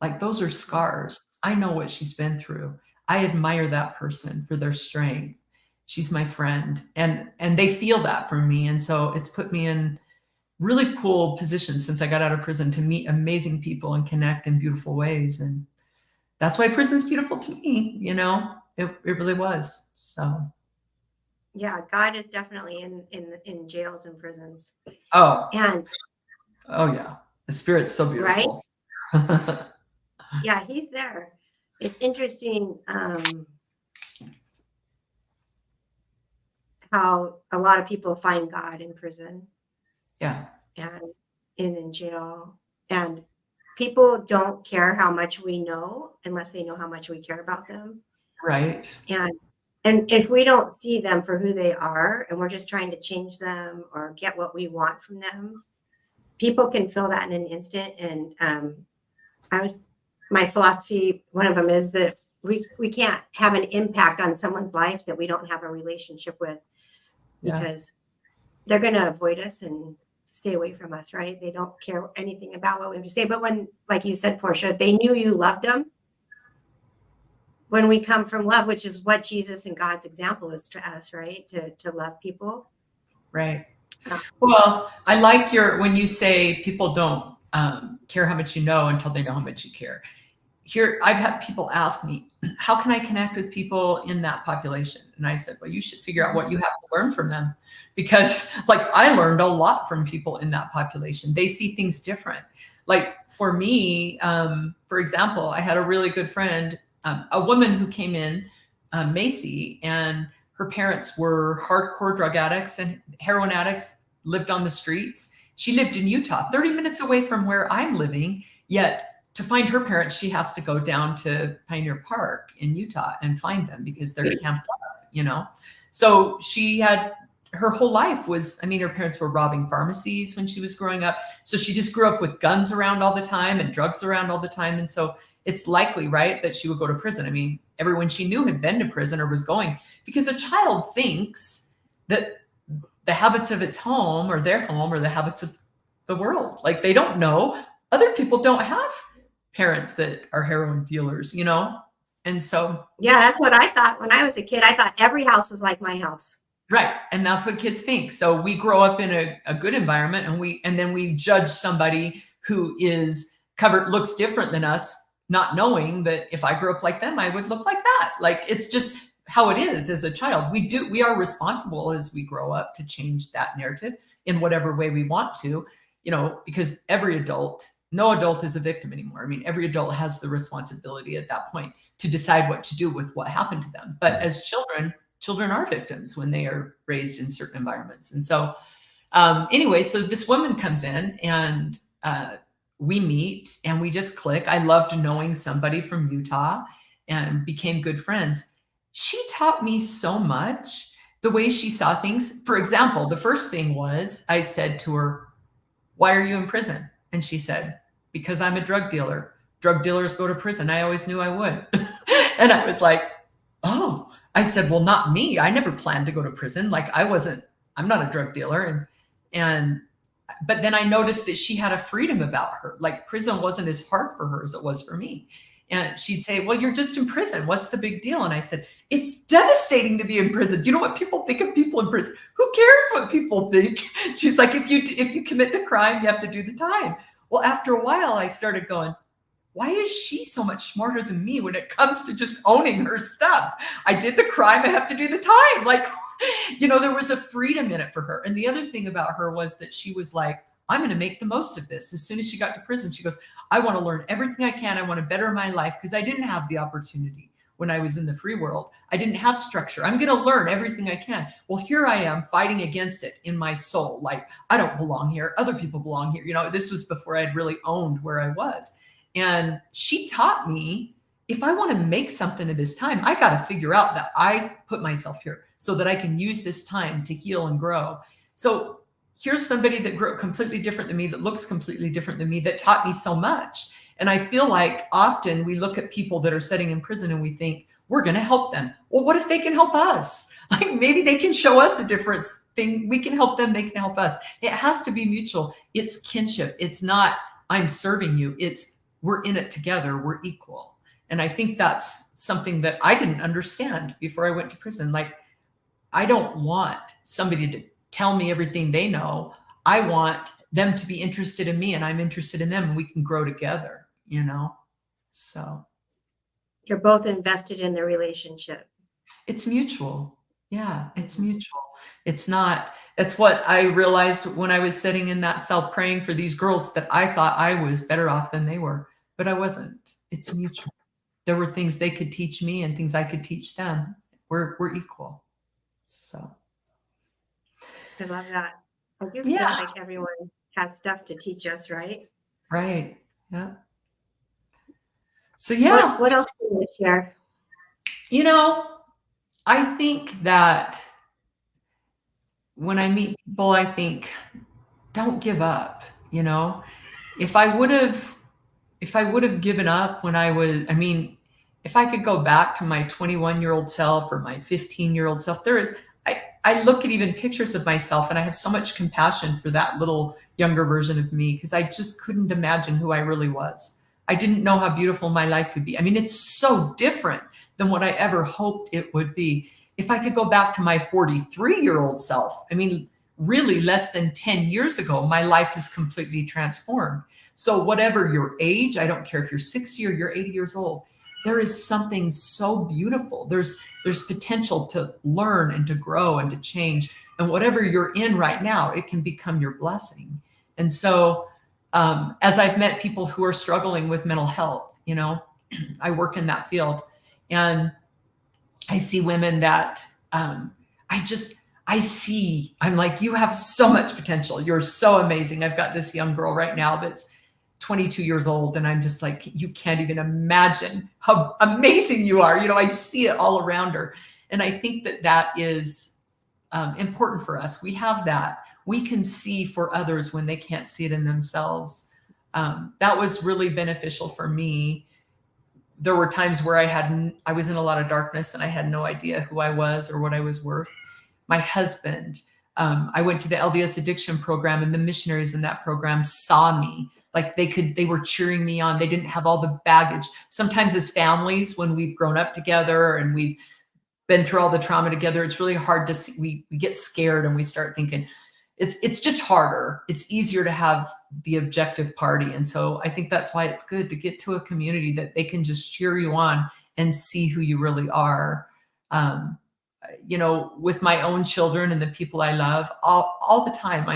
Like, those are scars. I know what she's been through. I admire that person for their strength. She's my friend, and they feel that from me. And so it's put me in really cool positions since I got out of prison to meet amazing people and connect in beautiful ways. And that's why prison's beautiful to me. You know, it really was. So. Yeah. God is definitely in jails and prisons. Oh, And oh yeah. The Spirit's so beautiful. Right? Yeah, he's there. It's interesting. How a lot of people find God in prison. Yeah. And in jail. And people don't care how much we know unless they know how much we care about them. Right. And if we don't see them for who they are and we're just trying to change them or get what we want from them, people can feel that in an instant. And my philosophy, one of them is that we can't have an impact on someone's life that we don't have a relationship with. Because they're going to avoid us and stay away from us, right? They don't care anything about what we have to say. But when, like you said, Portia, they knew you loved them. When we come from love, which is what Jesus and God's example is to us, right? To love people. Right. Well, I like when you say people don't care how much you know until they know how much you care. Here, I've had people ask me, how can I connect with people in that population? And I said, well, you should figure out what you have to learn from them, because like I learned a lot from people in that population. They see things different. Like for me, for example, I had a really good friend, a woman who came in, Macy, and her parents were hardcore drug addicts and heroin addicts, lived on the streets. She lived in Utah, 30 minutes away from where I'm living, yet to find her parents, she has to go down to Pioneer Park in Utah and find them because they're camped up, you know? So she had, her whole life was, I mean, her parents were robbing pharmacies when she was growing up. So she just grew up with guns around all the time and drugs around all the time. And so it's likely, right, that she would go to prison. I mean, everyone she knew had been to prison or was going, because a child thinks that the habits of its home or their home or the habits of the world. Like they don't know. Other people don't have parents that are heroin dealers, you know? And so, Yeah, that's what I thought when I was a kid. I thought every house was like my house. right. And that's what kids think. So we grow up in a good environment and then we judge somebody who is covered, looks different than us, not knowing that if I grew up like them, I would look like that. Like it's just how it is as a child. We are responsible as we grow up to change that narrative in whatever way we want to, you know, because no adult is a victim anymore. I mean, every adult has the responsibility at that point to decide what to do with what happened to them. But as children are victims when they are raised in certain environments. And so anyway, so this woman comes in and we meet and we just click. I loved knowing somebody from Utah and became good friends. She taught me so much, the way she saw things. For example, the first thing was I said to her, "Why are you in prison?" And she said, "Because I'm a drug dealer. Drug dealers go to prison. I always knew I would." And I was like, "Oh." I said, "Well, not me. I never planned to go to prison. Like I'm not a drug dealer." But then I noticed that she had a freedom about her. Like prison wasn't as hard for her as it was for me. And she'd say, "Well, you're just in prison. What's the big deal?" And I said, "It's devastating to be in prison. Do you know what people think of people in prison? Who cares what people think?" She's like, if you commit the crime, you have to do the time. Well, after a while, I started going, why is she so much smarter than me when it comes to just owning her stuff? I did the crime, I have to do the time. Like, you know, there was a freedom in it for her. And the other thing about her was that she was like, I'm going to make the most of this. As soon as she got to prison, she goes, I want to learn everything I can. I want to better my life because I didn't have the opportunity when I was in the free world. I didn't have structure. I'm going to learn everything I can. Well, here I am fighting against it in my soul. Like, I don't belong here. Other people belong here. You know, this was before I'd really owned where I was. And she taught me, if I want to make something of this time, I got to figure out that I put myself here so that I can use this time to heal and grow. So here's somebody that grew up completely different than me, that looks completely different than me, that taught me so much. And I feel like often we look at people that are sitting in prison and we think, we're going to help them. Well, what if they can help us? Like maybe they can show us a different thing. We can help them. They can help us. It has to be mutual. It's kinship. It's not, I'm serving you. It's, we're in it together. We're equal. And I think that's something that I didn't understand before I went to prison. Like, I don't want somebody to tell me everything they know. I want them to be interested in me and I'm interested in them and we can grow together, you know? So You're both invested in the relationship. it's mutual. Yeah, it's mutual. It's not, that's what I realized when I was sitting in that cell praying for these girls, that I thought I was better off than they were, but I wasn't. It's mutual. There were things they could teach me and things I could teach them. We're equal. So I love that. I do feel yeah, like everyone has stuff to teach us, right? right. Yeah. So yeah, What else can you share? you know, I think that when I meet people, I think, don't give up, you know? If I would have given up when I was, I mean, if I could go back to my 21-year-old self or my 15-year-old self, I look at even pictures of myself and I have so much compassion for that little younger version of me because I just couldn't imagine who I really was. I didn't know how beautiful my life could be. I mean, it's so different than what I ever hoped it would be. If I could go back to my 43-year-old self, I mean, really less than 10 years ago, my life is completely transformed. So whatever your age, I don't care if you're 60 or you're 80 years old, there is something so beautiful. There's potential to learn and to grow and to change. And whatever you're in right now, it can become your blessing. And so as I've met people who are struggling with mental health, you know, I work in that field and I see women that I'm like, you have so much potential. You're so amazing. I've got this young girl right now that's 22 years old. And I'm just like, you can't even imagine how amazing you are. You know, I see it all around her. And I think that that is important for us. We have that. We can see for others when they can't see it in themselves. That was really beneficial for me. There were times where I was in a lot of darkness and I had no idea who I was or what I was worth. My husband I went to the LDS addiction program, and the missionaries in that program saw me. Like they were cheering me on. They didn't have all the baggage. Sometimes as families, when we've grown up together and we've been through all the trauma together, it's really hard to see. We get scared and we start thinking it's just harder. It's easier to have the objective party. And so I think that's why it's good to get to a community that they can just cheer you on and see who you really are. You know, with my own children and the people I love, all the time,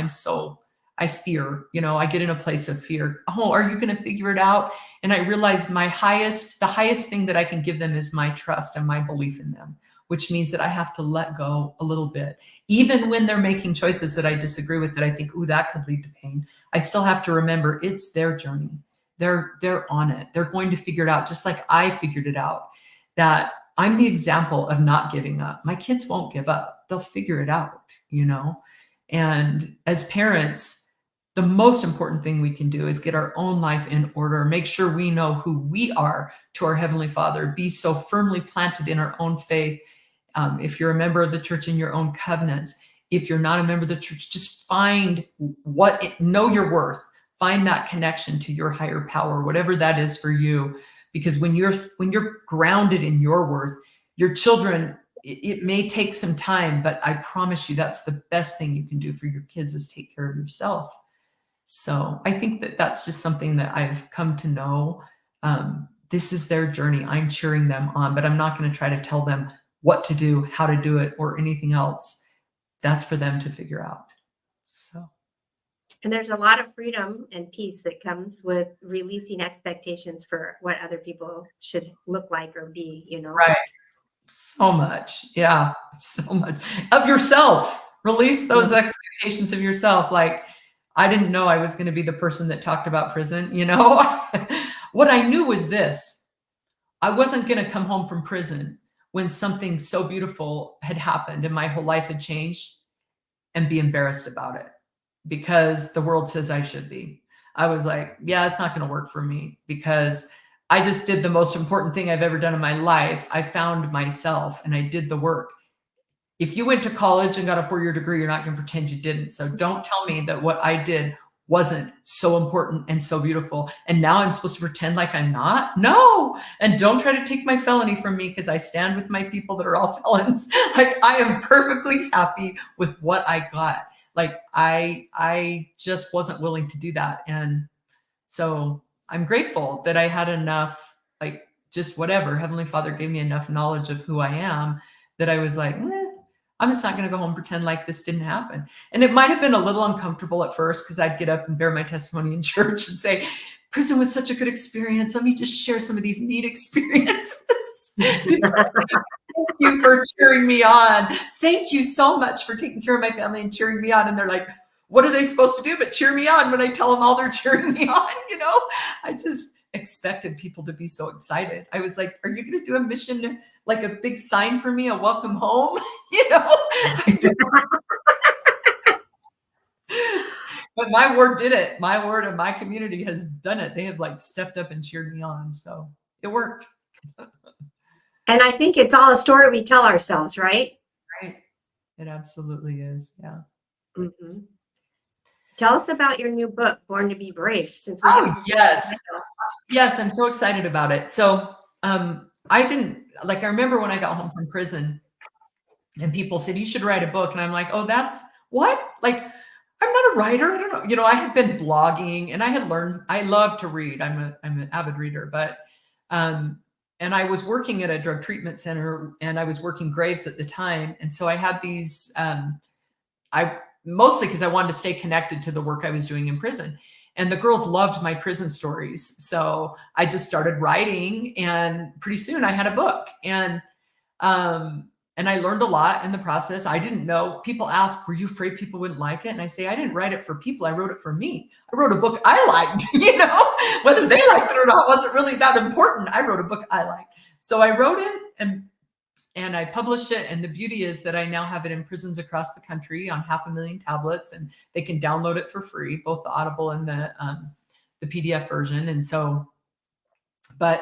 I fear, you know, I get in a place of fear. Oh, are you going to figure it out? And I realize the highest thing that I can give them is my trust and my belief in them, which means that I have to let go a little bit. Even when they're making choices that I disagree with, that I think, ooh, that could lead to pain, I still have to remember it's their journey. They're on it. They're going to figure it out, just like I figured it out, that I'm the example of not giving up. My kids won't give up. They'll figure it out, you know? And as parents, the most important thing we can do is get our own life in order, make sure we know who we are to our Heavenly Father, be so firmly planted in our own faith. If you're a member of the church, in your own covenants. If you're not a member of the church, just know your worth, find that connection to your higher power, whatever that is for you. Because when you're grounded in your worth, your children, it may take some time, but I promise you that's the best thing you can do for your kids, is take care of yourself. So I think that that's just something that I've come to know. This is their journey. I'm cheering them on, but I'm not going to try to tell them what to do, how to do it, or anything else. That's for them to figure out. So. And there's a lot of freedom and peace that comes with releasing expectations for what other people should look like or be, you know? Right. So much. Yeah. So much of yourself. Release those expectations of yourself. Like, I didn't know I was going to be the person that talked about prison, you know? What I knew was this: I wasn't going to come home from prison when something so beautiful had happened and my whole life had changed and be embarrassed about it because the world says I should be. I was like, yeah, it's not going to work for me, because I just did the most important thing I've ever done in my life. I found myself and I did the work. If you went to college and got a 4-year degree, you're not going to pretend you didn't. So don't tell me that what I did wasn't so important and so beautiful, and now I'm supposed to pretend like I'm not. No. And don't try to take my felony from me, because I stand with my people that are all felons. Like, I am perfectly happy with what I got. Like, I just wasn't willing to do that. And so I'm grateful that I had enough, like, just whatever, Heavenly Father gave me enough knowledge of who I am that I was like, I'm just not going to go home and pretend like this didn't happen. And it might have been a little uncomfortable at first, because I'd get up and bear my testimony in church and say, prison was such a good experience. Let me just share some of these neat experiences. Thank you for cheering me on. Thank you so much for taking care of my family and cheering me on. And they're like, what are they supposed to do but cheer me on when I tell them all they're cheering me on? You know, I just expected people to be so excited. I was like, are you going to do a mission, like a big sign for me, a welcome home? You know, but my word did it. My word and my community has done it. They have like stepped up and cheered me on. So it worked. And I think it's all a story we tell ourselves, right? Right. It absolutely is. Yeah. Mm-hmm. Tell us about your new book, Born to Be Brave. Since we Yes, I'm so excited about it. So I remember when I got home from prison and people said, you should write a book. And I'm like, oh, that's what? Like, I'm not a writer. I don't know. You know, I had been blogging and I had learned, I love to read. I'm an avid reader, but, and I was working at a drug treatment center and I was working graves at the time. And so I had these, mostly because I wanted to stay connected to the work I was doing in prison. And the girls loved my prison stories. So I just started writing, and pretty soon I had a book. And I learned a lot in the process. I didn't know. People ask, were you afraid people wouldn't like it? And I say, I didn't write it for people. I wrote it for me. I wrote a book I liked, you know, whether they liked it or not wasn't really that important. I wrote a book I liked. So I wrote it and I published it. And the beauty is that I now have it in prisons across the country on 500,000 tablets, and they can download it for free, both the Audible and the PDF version. And so, but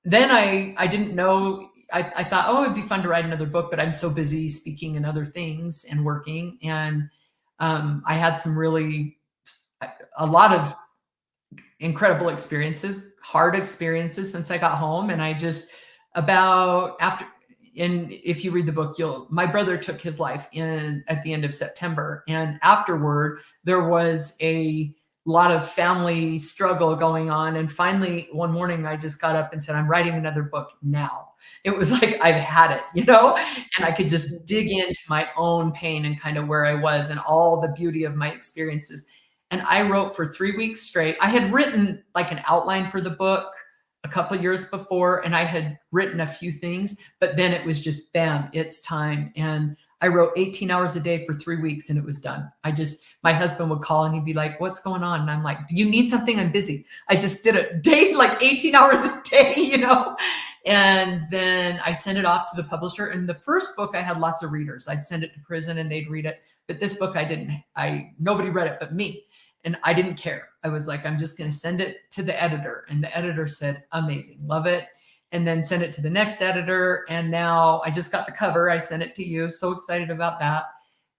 then I didn't know, I thought, oh, it'd be fun to write another book, but I'm so busy speaking and other things and working. And I had a lot of incredible experiences, hard experiences since I got home. And I just and if you read the book, my brother took his life at the end of September. And afterward, there was a lot of family struggle going on. And finally, one morning, I just got up and said, I'm writing another book now. It was like, I've had it, and I could just dig into my own pain and kind of where I was and all the beauty of my experiences. And I wrote for 3 weeks straight. I had written like an outline for the book a couple of years before, and I had written a few things, but then it was just, bam, it's time. And I wrote 18 hours a day for 3 weeks and it was done. My husband would call and he'd be like, what's going on? And I'm like, do you need something? I'm busy. I just did a day, like 18 hours a day, And then I sent it off to the publisher. And the first book, I had lots of readers. I'd send it to prison and they'd read it. But this book, nobody read it but me. And I didn't care. I was like, I'm just going to send it to the editor. And the editor said, amazing, love it. And then send it to the next editor. And now I just got the cover. I sent it to you. So excited about that.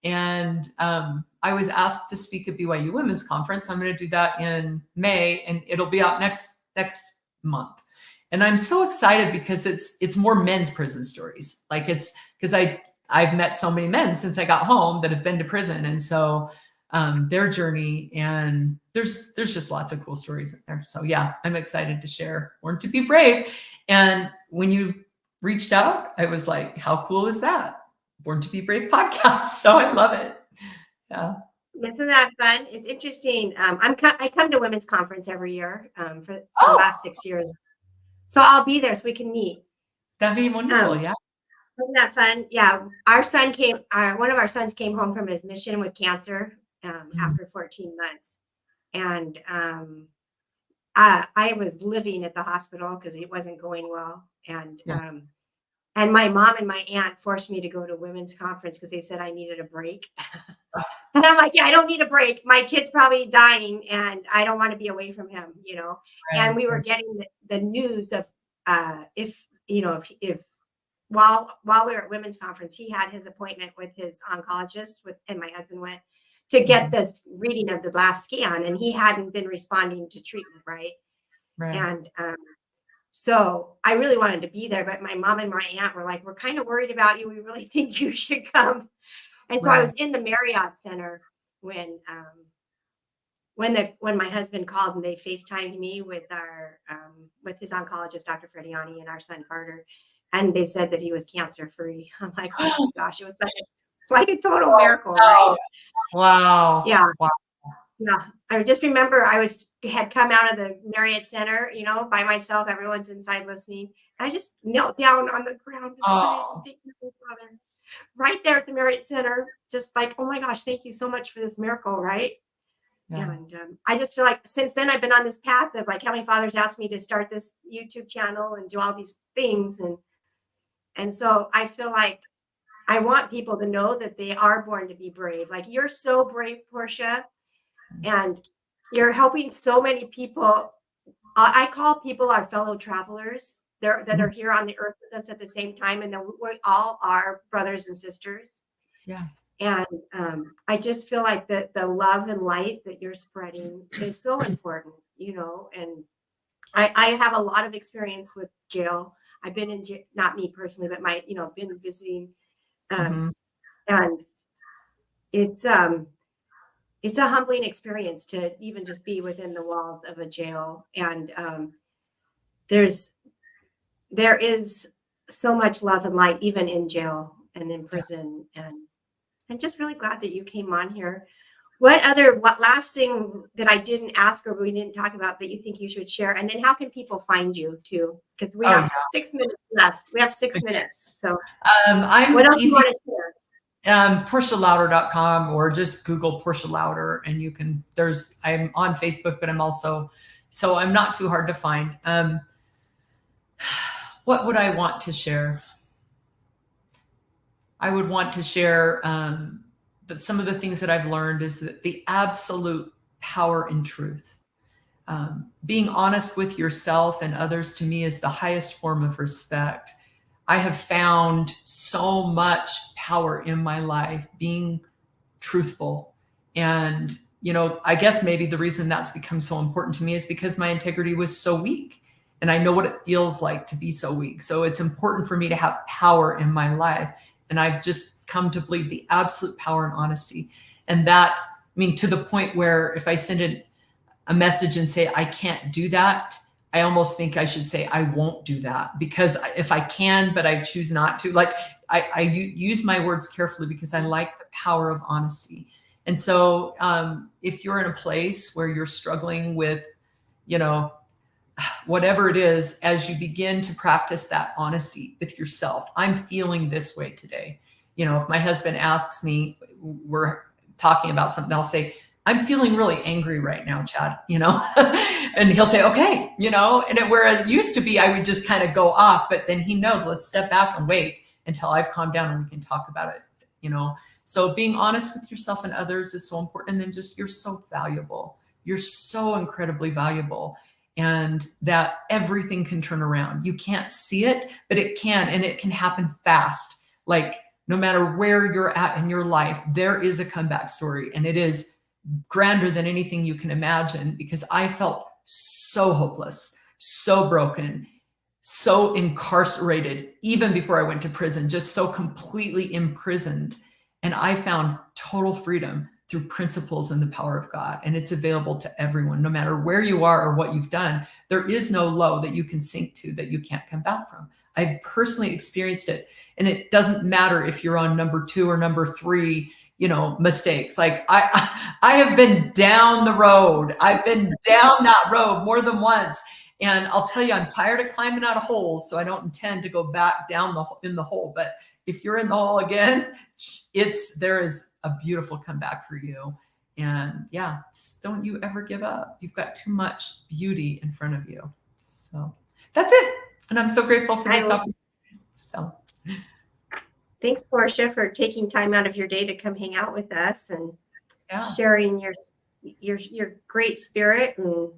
And I was asked to speak at BYU Women's Conference. I'm going to do that in May, and it'll be out next month. And I'm so excited because it's more men's prison stories. Like it's because I've met so many men since I got home that have been to prison. And so their journey, and there's just lots of cool stories in there. So yeah, I'm excited to share Born to Be Brave. And when you reached out, I was like, how cool is that? Born to Be Brave podcast. So I love it. Yeah. Isn't that fun? It's interesting. I come to women's conference every year for the last 6 years. So I'll be there so we can meet. That'd be wonderful. Yeah. Isn't that fun? Yeah. One of our sons came home from his mission with cancer after 14 months. And I was living at the hospital because it wasn't going well. And my mom and my aunt forced me to go to women's conference because they said I needed a break. And I'm like, yeah, I don't need a break. My kid's probably dying and I don't want to be away from him, Right. And we were getting the news of if while we were at women's conference, he had his appointment with his oncologist and my husband went to get the reading of the last scan, and he hadn't been responding to treatment. Right. And so I really wanted to be there, but my mom and my aunt were like, we're kind of worried about you. We really think you should come. And so I was in the Marriott Center when my husband called and they FaceTimed me with with his oncologist, Dr. Frediani, and our son Carter. And they said that he was cancer free. I'm like, oh my gosh, it was like a total miracle. Right? Wow. Yeah. Wow. Yeah. I just remember I had come out of the Marriott Center, by myself. Everyone's inside listening. I just knelt down on the ground and thank you, Father. Right there at the Marriott Center, just like, oh my gosh, thank you so much for this miracle, right? Yeah. And I just feel like since then I've been on this path of like Heavenly Father's asked me to start this YouTube channel and do all these things. And so I feel like I want people to know that they are born to be brave. Like you're so brave, Portia, and you're helping so many people. I call people our fellow travelers that are here on the earth with us at the same time. And then we all are brothers and sisters. Yeah. And I just feel like the love and light that you're spreading is so important, and I have a lot of experience with jail. I've been in jail, not me personally, but been visiting. And it's a humbling experience to even just be within the walls of a jail. And there is so much love and light, even in jail and in prison. And I'm just really glad that you came on here. What last thing that I didn't ask or we didn't talk about that you think you should share? And then how can people find you too? Because we have 6 minutes left. We have 6 minutes. So what else do you want to share? PortiaLouder.com, or just Google Portia Louder, and I'm on Facebook, but I'm not too hard to find. What would I want to share? I would want to share that some of the things that I've learned is that the absolute power in truth. Being honest with yourself and others, to me, is the highest form of respect. I have found so much power in my life being truthful. And, I guess maybe the reason that's become so important to me is because my integrity was so weak. And I know what it feels like to be so weak. So it's important for me to have power in my life. And I've just come to believe the absolute power and honesty. And that, to the point where if I send a message and say, I can't do that, I almost think I should say, I won't do that, because if I can, but I choose not to, like I use my words carefully because I like the power of honesty. And so if you're in a place where you're struggling with, whatever it is, as you begin to practice that honesty with yourself, I'm feeling this way today. If my husband asks me, we're talking about something, I'll say, I'm feeling really angry right now, Chad, and he'll say, okay, and where it used to be, I would just kind of go off, but then he knows, let's step back and wait until I've calmed down and we can talk about it, So being honest with yourself and others is so important. And then just, you're so valuable. You're so incredibly valuable, and that everything can turn around. You can't see it, but it can, and it can happen fast. Like no matter where you're at in your life, there is a comeback story, and it is grander than anything you can imagine, because I felt so hopeless, so broken, so incarcerated, even before I went to prison, just so completely imprisoned. And I found total freedom through principles and the power of God. And it's available to everyone, no matter where you are or what you've done. There is no low that you can sink to that you can't come back from. I personally experienced it. And it doesn't matter if you're on number 2 or number 3, mistakes. Like I have been down the road. I've been down that road more than once. And I'll tell you, I'm tired of climbing out of holes. So I don't intend to go back down in the hole. But if you're in the hole again, there is a beautiful comeback for you. And yeah, just don't you ever give up. You've got too much beauty in front of you. So that's it. And I'm so grateful for this opportunity. So thanks, Portia, for taking time out of your day to come hang out with us and sharing your great spirit. And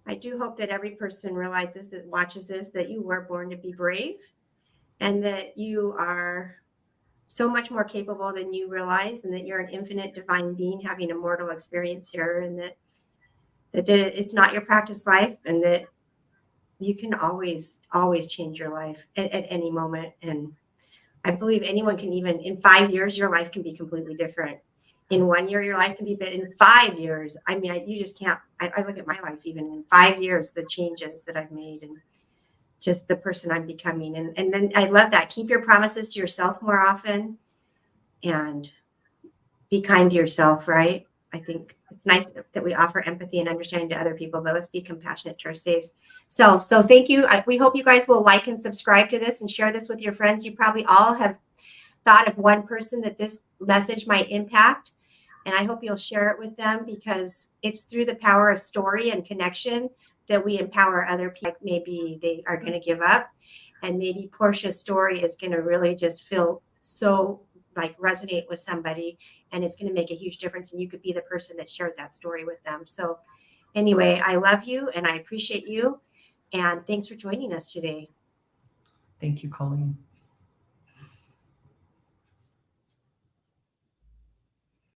I do hope that every person realizes that watches this, that you were born to be brave, and that you are so much more capable than you realize, and that you're an infinite divine being having a mortal experience here, and that it's not your practice life, and that you can always change your life at any moment. And I believe anyone can, even in 5 years, your life can be completely different. In 1 year, your life can be, but in 5 years, you just can't. I look at my life, even in 5 years, the changes that I've made and just the person I'm becoming. And then I love that. Keep your promises to yourself more often and be kind to yourself, right? I think it's nice that we offer empathy and understanding to other people, but let's be compassionate to ourselves. So thank you. We hope you guys will like and subscribe to this and share this with your friends. You probably all have thought of one person that this message might impact. And I hope you'll share it with them, because it's through the power of story and connection that we empower other people. Maybe they are going to give up, and maybe Portia's story is going to really just feel so resonate with somebody, and it's going to make a huge difference. And you could be the person that shared that story with them. So anyway, I love you and I appreciate you. And thanks for joining us today. Thank you, Colleen.